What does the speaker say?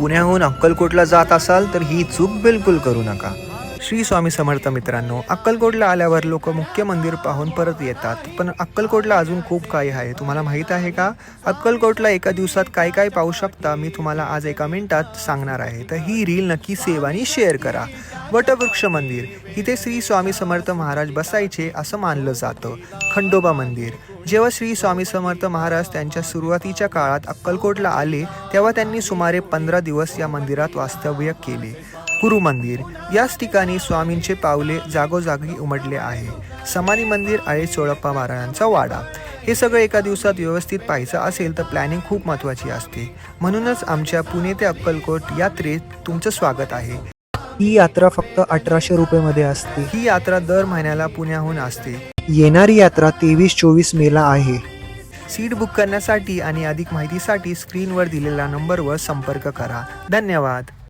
पुण्याहून अक्कलकोटला जात असाल तर ही चूक बिलकुल करू नका। श्री स्वामी समर्थ मित्रांनो, अक्कलकोटला आल्यावर लोक मुख्य मंदिर पाहून परत येतात, पण अक्कलकोटला अजून खूप काही आहे। तुम्हाला माहीत आहे का? अक्कलकोटला एका दिवसात काय काय पाहू शकता मी तुम्हाला आज एका मिनिटात सांगणार आहे, तर ही रील नक्की सेव्ह आणि शेअर करा। वटवृक्ष मंदिर, इथे श्री स्वामी समर्थ महाराज बसायचे असं मानलं जातं। खंडोबा मंदिर, जेव्हा श्री स्वामी समर्थ महाराज त्यांच्या सुरुवातीच्या काळात अक्कलकोटला आले तेव्हा त्यांनी सुमारे 15 दिवस या मंदिरात वास्तव्य केले। गुरु मंदिर, याच ठिकाणी स्वामींचे पावले जागोजागी उमटले आहे। समाधी मंदिर आहे चोळप्पा महाराजांचा वाडा। हे सगळं एका दिवसात व्यवस्थित पाहायचं असेल तर प्लॅनिंग खूप महत्त्वाची असते, म्हणूनच आमच्या पुणे ते अक्कलकोट यात्रेत तुमचं स्वागत आहे। ही यात्रा फक्त 1800 रुपये असते। ही यात्रा दर महिन्याला पुण्याहून असते। येणारी यात्रा 23-24 मेला आहे। सीट बुक करण्यासाठी आणि अधिक माहितीसाठी स्क्रीनवर दिलेल्या नंबरवर संपर्क करा। धन्यवाद।